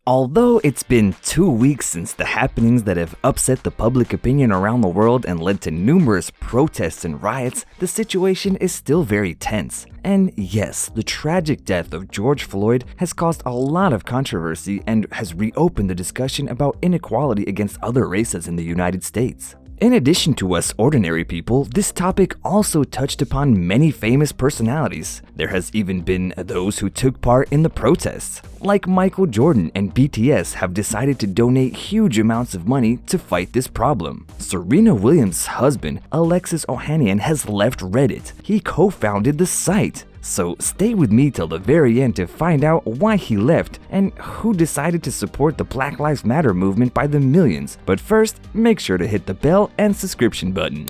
Although it's been 2 weeks since the happenings that have upset the public opinion around the world and led to numerous protests and riots, the situation is still very tense. And yes, the tragic death of George Floyd has caused a lot of controversy and has reopened the discussion about inequality against other races in the United States. In addition to us ordinary people, this topic also touched upon many famous personalities. There has even been those who took part in the protests. Like Michael Jordan and BTS have decided to donate huge amounts of money to fight this problem. Serena Williams' husband, Alexis Ohanian, has left Reddit. He co-founded the site. So stay with me till the very end to find out why he left and who decided to support the Black Lives Matter movement by the millions. But first, make sure to hit the bell and subscription button.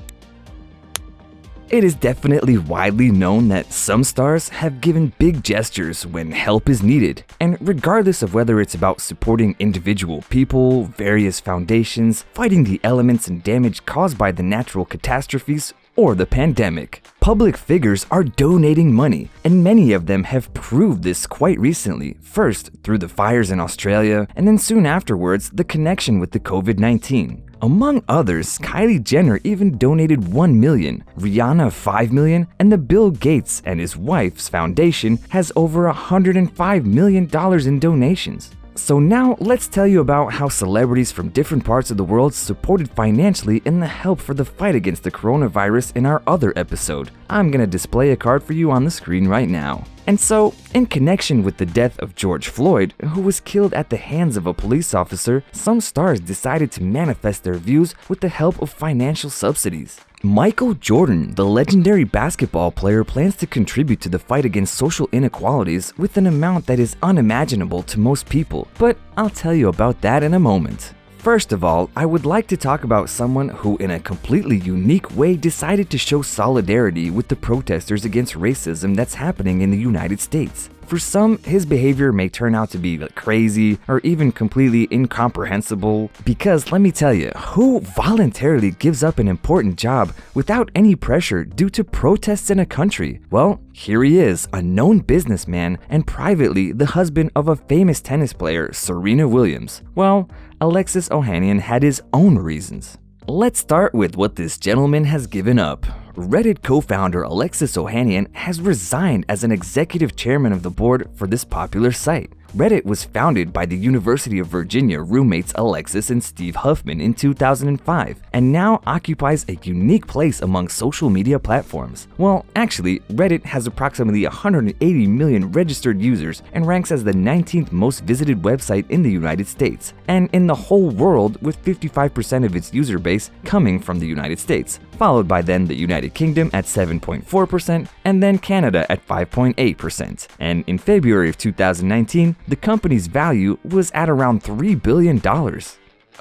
It is definitely widely known that some stars have given big gestures when help is needed, and regardless of whether it's about supporting individual people, various foundations, fighting the elements and damage caused by the natural catastrophes, or the pandemic, public figures are donating money, and many of them have proved this quite recently, first through the fires in Australia, and then soon afterwards the connection with the COVID-19. Among others, Kylie Jenner even donated $1 million, Rihanna $5 million, and the Bill Gates and his wife's foundation has over $105 million in donations. So now let's tell you about how celebrities from different parts of the world supported financially in the help for the fight against the coronavirus in our other episode. I'm gonna display a card for you on the screen right now. And so, in connection with the death of George Floyd, who was killed at the hands of a police officer, some stars decided to manifest their views with the help of financial subsidies. Michael Jordan, the legendary basketball player, plans to contribute to the fight against social inequalities with an amount that is unimaginable to most people, but I'll tell you about that in a moment. First of all, I would like to talk about someone who in a completely unique way decided to show solidarity with the protesters against racism that's happening in the United States. For some, his behavior may turn out to be crazy or even completely incomprehensible, because let me tell you, who voluntarily gives up an important job without any pressure due to protests in a country? Well, here he is, a known businessman and privately the husband of a famous tennis player, Serena Williams. Well, Alexis Ohanian had his own reasons. Let's start with what this gentleman has given up. Reddit co-founder Alexis Ohanian has resigned as an executive chairman of the board for this popular site. Reddit was founded by the University of Virginia roommates Alexis and Steve Huffman in 2005 and now occupies a unique place among social media platforms. Well, actually, Reddit has approximately 180 million registered users and ranks as the 19th most visited website in the United States, and in the whole world, with 55% of its user base coming from the United States, followed by then the United Kingdom at 7.4% and then Canada at 5.8%. And in February of 2019, the company's value was at around $3 billion.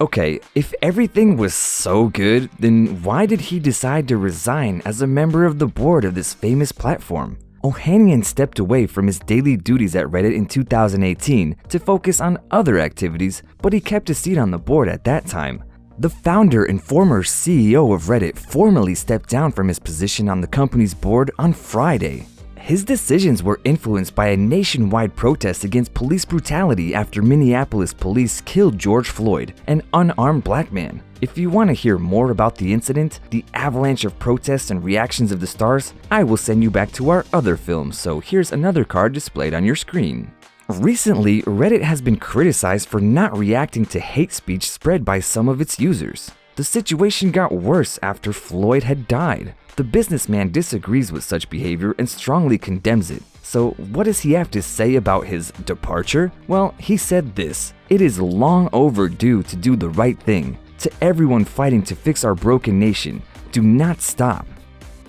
Okay, if everything was so good, then why did he decide to resign as a member of the board of this famous platform? Ohanian stepped away from his daily duties at Reddit in 2018 to focus on other activities, but he kept a seat on the board at that time. The founder and former CEO of Reddit formally stepped down from his position on the company's board on Friday. His decisions were influenced by a nationwide protest against police brutality after Minneapolis police killed George Floyd, an unarmed black man. If you want to hear more about the incident, the avalanche of protests and reactions of the stars, I will send you back to our other film, so here's another card displayed on your screen. Recently, Reddit has been criticized for not reacting to hate speech spread by some of its users. The situation got worse after Floyd had died. The businessman disagrees with such behavior and strongly condemns it. So what does he have to say about his departure? Well, he said this: "It is long overdue to do the right thing. To everyone fighting to fix our broken nation, do not stop."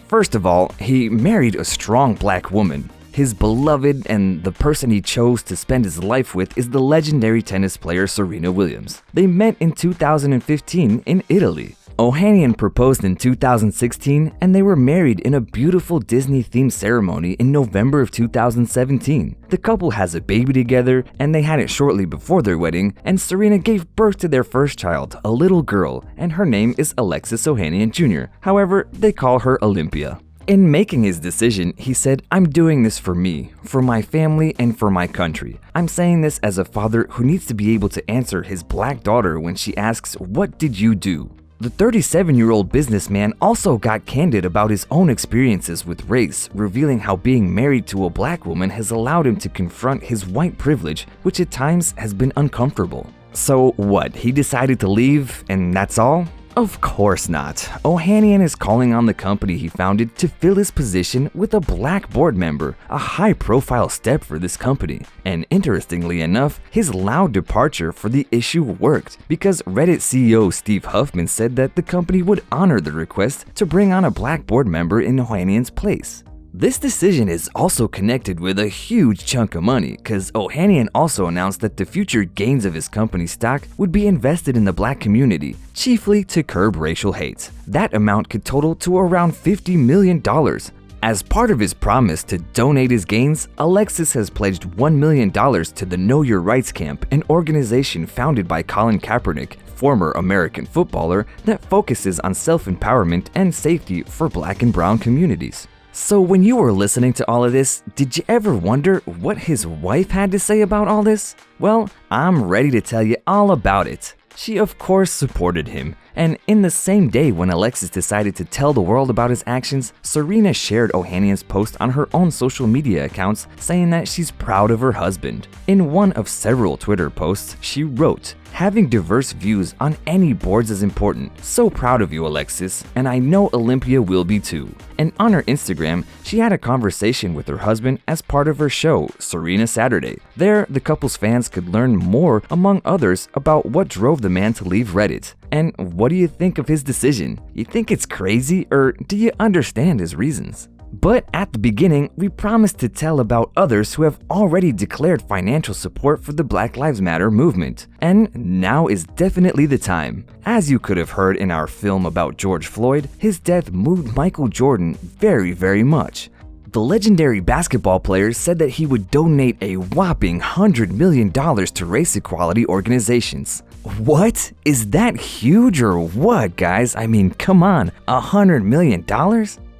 First of all, he married a strong black woman. His beloved and the person he chose to spend his life with is the legendary tennis player Serena Williams. They met in 2015 in Italy. Ohanian proposed in 2016 and they were married in a beautiful Disney-themed ceremony in November of 2017. The couple has a baby together and they had it shortly before their wedding, and Serena gave birth to their first child, a little girl, and her name is Alexis Ohanian Jr. However, they call her Olympia. In making his decision, he said, "I'm doing this for me, for my family, and for my country. I'm saying this as a father who needs to be able to answer his black daughter when she asks, 'What did you do?'" The 37-year-old businessman also got candid about his own experiences with race, revealing how being married to a black woman has allowed him to confront his white privilege, which at times has been uncomfortable. So what, he decided to leave and that's all? Of course not. Ohanian is calling on the company he founded to fill his position with a black board member, a high-profile step for this company. And interestingly enough, his loud departure for the issue worked, because Reddit CEO Steve Huffman said that the company would honor the request to bring on a black board member in Ohanian's place. This decision is also connected with a huge chunk of money, because Ohanian also announced that the future gains of his company's stock would be invested in the black community, chiefly to curb racial hate. That amount could total to around $50 million. As part of his promise to donate his gains, Alexis has pledged $1 million to the Know Your Rights Camp, an organization founded by Colin Kaepernick, former American footballer, that focuses on self-empowerment and safety for black and brown communities. So when you were listening to all of this, did you ever wonder what his wife had to say about all this? Well, I'm ready to tell you all about it. She of course supported him, and in the same day when Alexis decided to tell the world about his actions, Serena shared Ohanian's post on her own social media accounts saying that she's proud of her husband. In one of several Twitter posts, she wrote, "Having diverse views on any boards is important. So proud of you, Alexis, and I know Olympia will be too." And on her Instagram, she had a conversation with her husband as part of her show, Serena Saturday. There, the couple's fans could learn more, among others, about what drove the man to leave Reddit. And what do you think of his decision? You think it's crazy, or do you understand his reasons? But at the beginning, we promised to tell about others who have already declared financial support for the Black Lives Matter movement. And now is definitely the time. As you could have heard in our film about George Floyd, his death moved Michael Jordan very, very much. The legendary basketball player said that he would donate a whopping $100 million to race equality organizations. What? Is that huge or what, guys? I mean, come on, $100 million?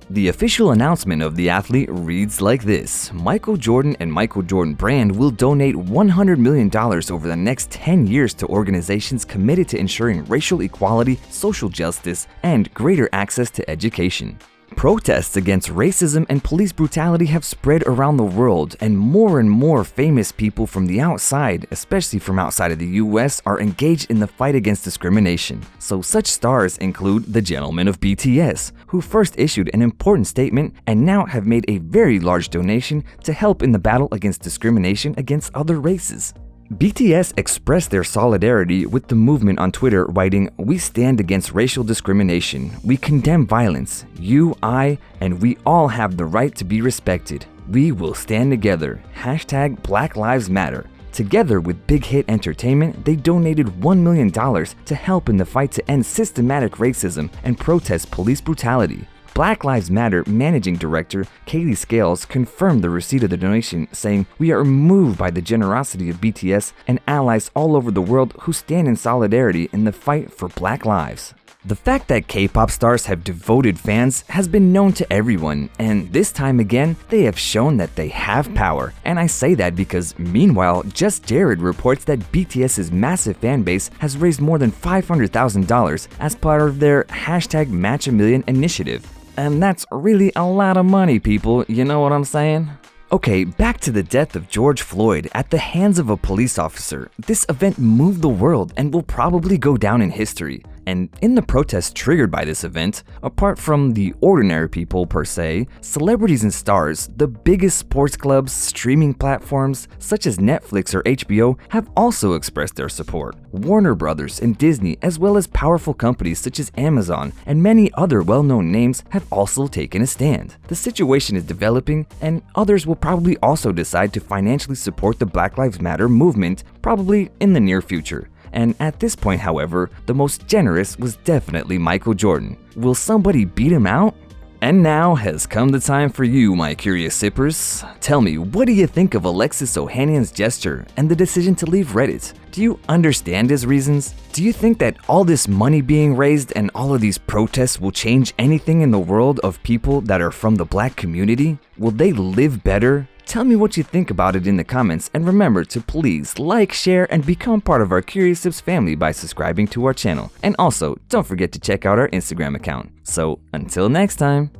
The official announcement of the athlete reads like this: Michael Jordan and Michael Jordan Brand will donate $100 million over the next 10 years to organizations committed to ensuring racial equality, social justice, and greater access to education. Protests against racism and police brutality have spread around the world, and more famous people from the outside, especially from outside of the US, are engaged in the fight against discrimination. So such stars include the gentlemen of BTS, who first issued an important statement and now have made a very large donation to help in the battle against discrimination against other races. BTS expressed their solidarity with the movement on Twitter, writing, "We stand against racial discrimination. We condemn violence. You, I, and we all have the right to be respected. We will stand together. Hashtag Black Lives Matter." Together with Big Hit Entertainment, they donated $1 million to help in the fight to end systematic racism and protest police brutality. Black Lives Matter Managing Director Kaylee Scales confirmed the receipt of the donation, saying, "We are moved by the generosity of BTS and allies all over the world who stand in solidarity in the fight for Black lives." The fact that K-pop stars have devoted fans has been known to everyone, and this time again, they have shown that they have power. And I say that because, meanwhile, Just Jared reports that BTS's massive fan base has raised more than $500,000 as part of their hashtag Match a Million initiative. And that's really a lot of money, people, you know what I'm saying? Okay, back to the death of George Floyd at the hands of a police officer. This event moved the world and will probably go down in history. And in the protests triggered by this event, apart from the ordinary people per se, celebrities and stars, the biggest sports clubs, streaming platforms such as Netflix or HBO have also expressed their support. Warner Brothers and Disney, as well as powerful companies such as Amazon and many other well-known names, have also taken a stand. The situation is developing, and others will probably also decide to financially support the Black Lives Matter movement, probably in the near future. And at this point, however, the most generous was definitely Michael Jordan. Will somebody beat him out? And now has come the time for you, my curious sippers. Tell me, what do you think of Alexis Ohanian's gesture and the decision to leave Reddit? Do you understand his reasons? Do you think that all this money being raised and all of these protests will change anything in the world of people that are from the Black community? Will they live better? Tell me what you think about it in the comments, and remember to please like, share, and become part of our Curious Sips family by subscribing to our channel. And also, don't forget to check out our Instagram account. So, until next time.